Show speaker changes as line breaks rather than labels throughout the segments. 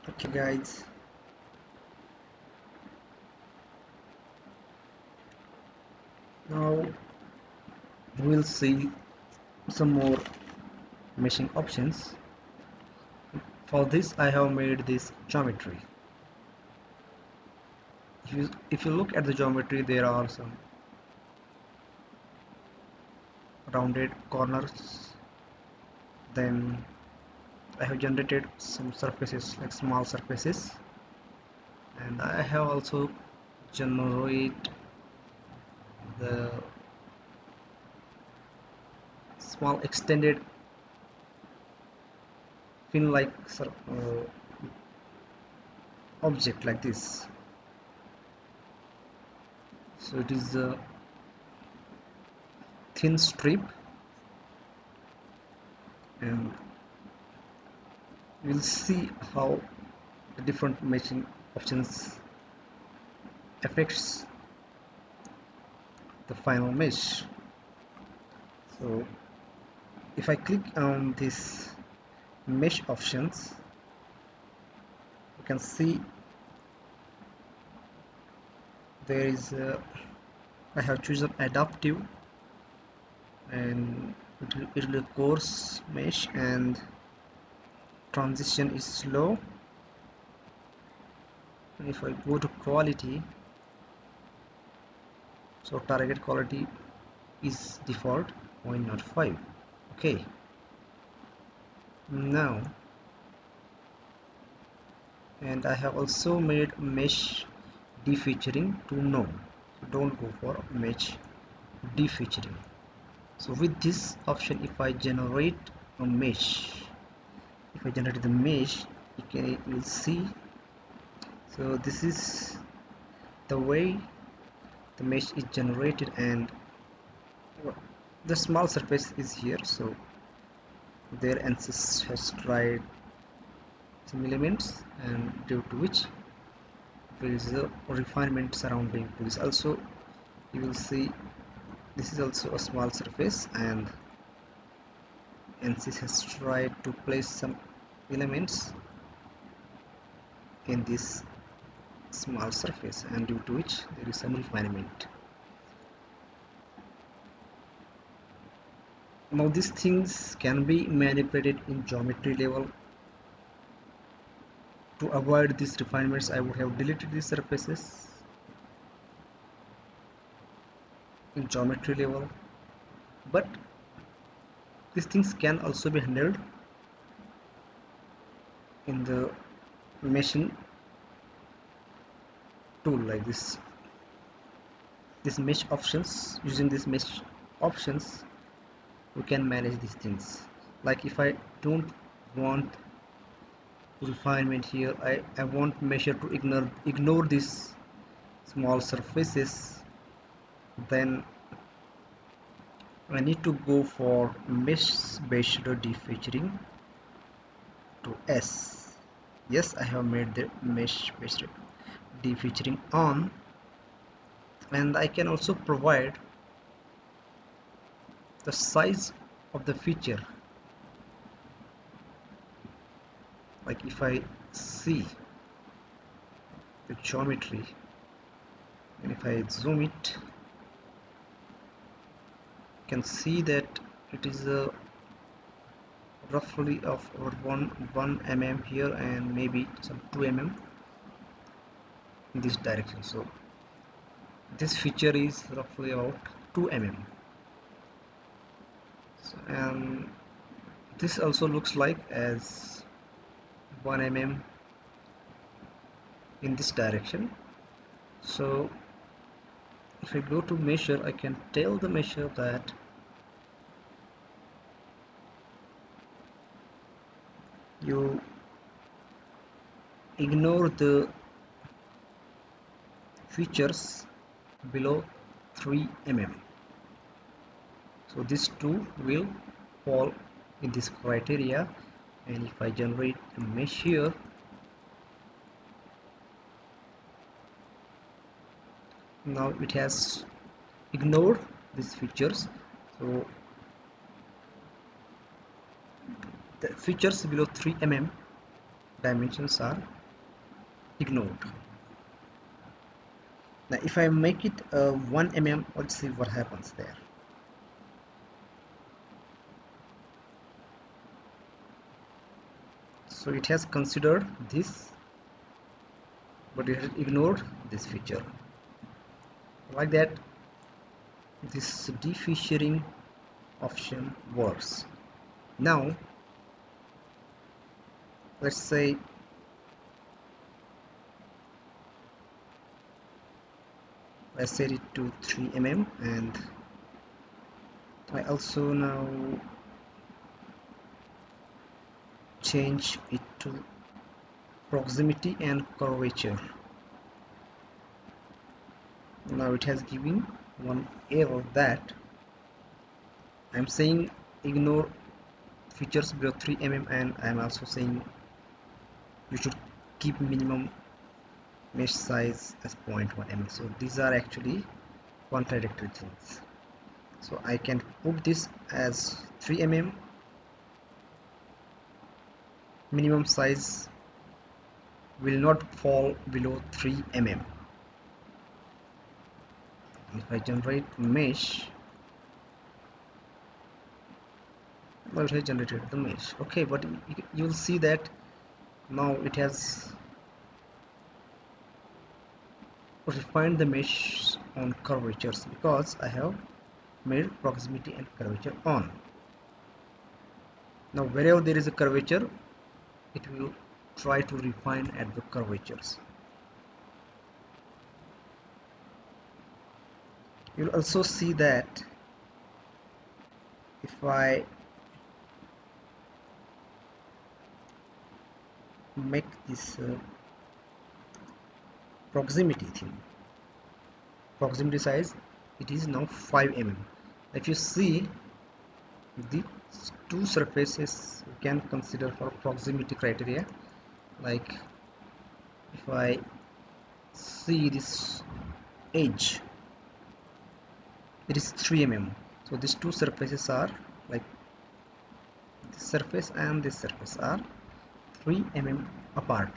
Okay guys, now we'll see some more meshing options. For this I have made this geometry. If you look at the geometry, there are some rounded corners. Then I have generated some surfaces like small surfaces, and I have also generate the small extended fin like object like this. So it is a thin strip, and we'll see how the different meshing options affects the final mesh. So if I click on this mesh options, you can see there is I have chosen adaptive, and it will coarse mesh, and transition is slow. And if I go to quality, so target quality is default 0.05. okay, now, and I have also made mesh defeaturing to no, so don't go for mesh defeaturing. So with this option, if I generate a mesh, if I generate the mesh, you will see. So this is the way the mesh is generated, and the small surface is here. So there Ansys has tried some elements, and due to which there is a refinement surrounding to this. Also, you will see this is also a small surface, and Ansys has tried to place some elements in this small surface, and due to which there is some refinement. Now these things can be manipulated in geometry level. To avoid these refinements, I would have deleted these surfaces in geometry level, but these things can also be handled in the meshing tool like this mesh options. Using this mesh options, we can manage these things. Like if I don't want refinement here, I want measure to ignore these small surfaces, then I need to go for mesh based defeaturing to S. Yes, I have made the mesh based defeaturing on, and I can also provide the size of the feature. Like if I see the geometry, and if I zoom it, you can see that it is a roughly of about 1 mm here, and maybe some 2 mm in this direction. So this feature is roughly about 2 mm. So, and this also looks like as 1 mm in this direction. So if I go to measure, I can tell the measure that you ignore the features below 3 mm. So these two will fall in this criteria, and if I generate a mesh here, now it has ignored these features. So the features below 3 mm dimensions are ignored. Now if I make it 1 mm, let's see what happens there. So it has considered this, but it has ignored this feature. Like that, this defeaturing option works. Now let's say I set it to 3 mm, and I also now change it to proximity and curvature. Now it has given one error that I'm saying ignore features below 3 mm, and I'm also saying you should keep minimum mesh size as 0.1 mm. So these are actually contradictory things. So I can put this as 3 mm, minimum size will not fall below 3 mm. If I generate mesh, well, it has generated the mesh. Okay, but you'll see that now it has refined the mesh on curvatures because I have made proximity and curvature on. Now wherever there is a curvature, it will try to refine at the curvatures. You'll also see that if I make this proximity thing, proximity size, it is now 5 mm. If you see, these two surfaces you can consider for proximity criteria. Like if I see this edge, it is 3 mm. So these two surfaces are like this surface and this surface are 3 mm apart,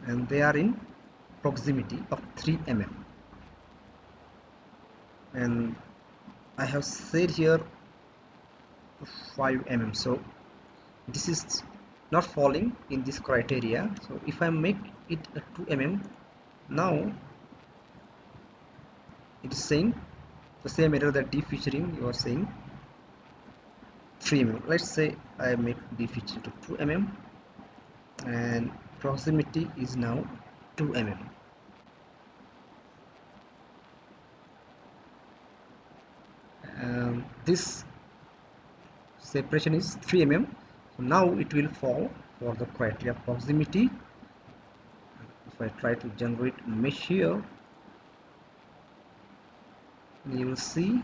and they are in proximity of 3 mm. And I have said here 5 mm, so this is not falling in this criteria. So if I make it a 2 mm, now it is saying the same error that defeaturing you are saying 3 mm. Let's say I make defeature to 2 mm and proximity is now 2 mm. This separation is 3 mm. So now it will fall for the criteria proximity. If I try to generate mesh here, you will see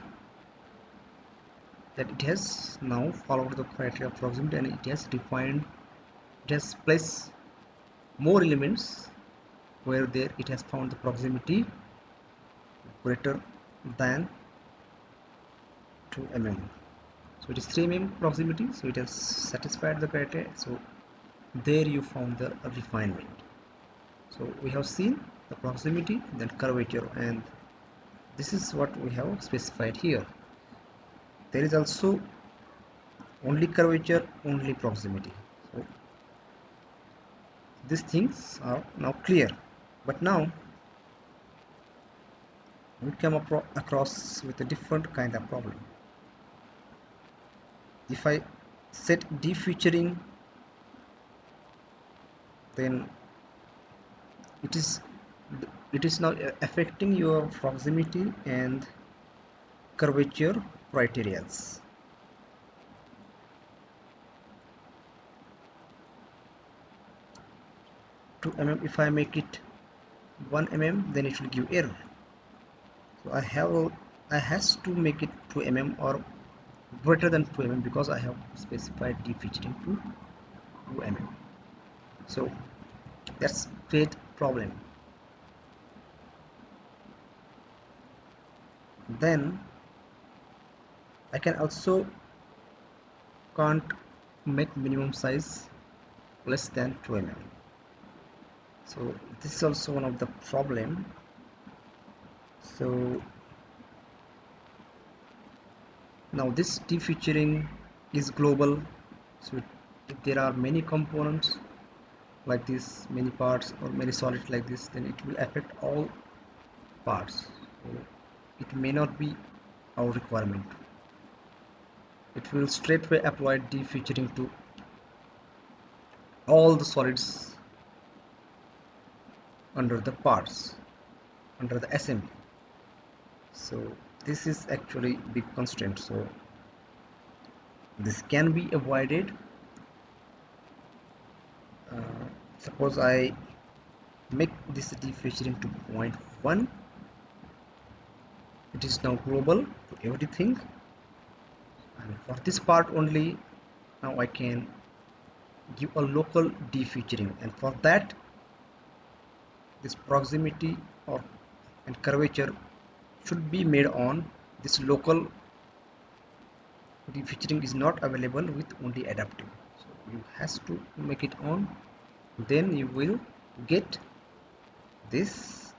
that it has now followed the criteria proximity, and it has defined, it has placed more elements where there it has found the proximity greater than 2 mm. So it is 3 mm proximity, so it has satisfied the criteria. So there you found the refinement. So we have seen the proximity, then curvature, and this is what we have specified here. There is also only curvature, only proximity. So these things are now clear. But now we come across with a different kind of problem. If I set defeaturing, then it is now affecting your proximity and curvature criterias. 2 mm, if I make it 1 mm, then it will give error. So I has to make it 2 mm or greater than 2 mm because I have specified defeaturing to 2 mm. So that's great problem. Then I can also can't make minimum size less than 2 mm. So this is also one of the problem. So now this defeaturing is global, so if there are many components like this, many parts or many solids like this, then it will affect all parts. So it may not be our requirement. It will straightway apply defeaturing to all the solids under the parts, under the assembly. So this is actually big constraint. So this can be avoided. Suppose I make this defeaturing to 0.1. It is now global to everything, and for this part only now I can give a local defeaturing, and for that this proximity or and curvature should be made on. This local defeaturing is not available with only adaptive, so you has to make it on, then you will get this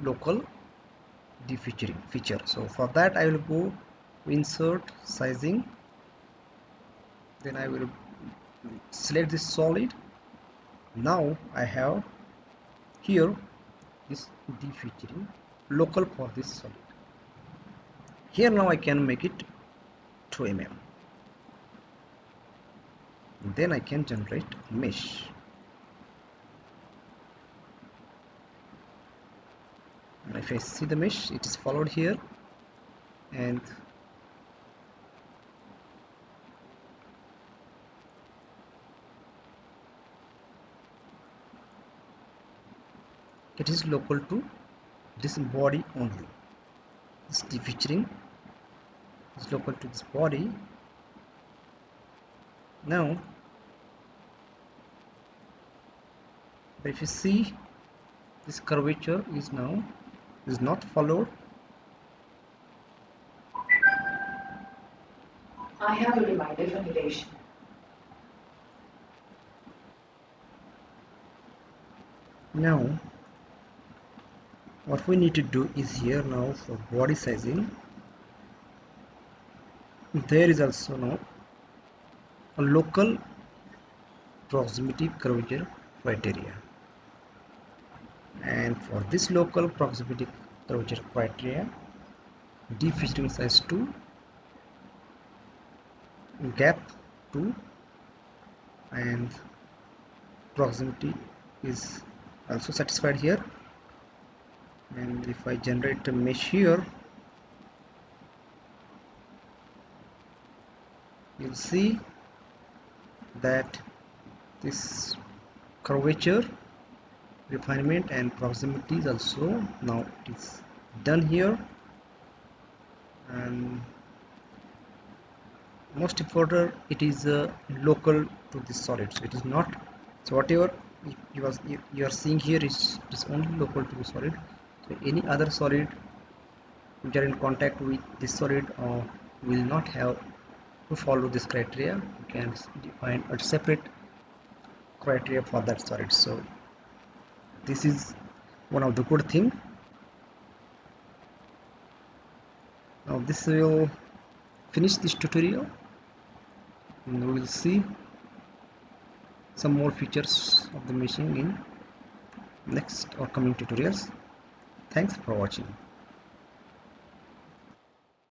local defeaturing feature. So for that I will go to insert sizing, then I will select this solid. Now I have here this defeaturing local for this solid. Here now I can make it 2 mm. Then I can generate mesh. And if I see the mesh, it is followed here, and it is local to this body only. This defeaturing is local to this body. Now if you see, this curvature is now is not followed.
I have a reminder for narration.
Now what we need to do is here now for body sizing, there is also now a local proximity curvature criteria, and for this local proximity curvature criteria, defeaturing size 2, gap 2, and proximity is also satisfied here. And if I generate a mesh here, you'll see that this curvature, refinement and proximity is also now it is done here. And most important, it is local to this solid, so it is not, so whatever you are seeing here is only local to the solid. So any other solid which are in contact with this solid will not have to follow this criteria. You can define a separate criteria for that solid. So this is one of the good thing. Now this will finish this tutorial, and we will see some more features of the machine in next or coming tutorials. Thanks for watching.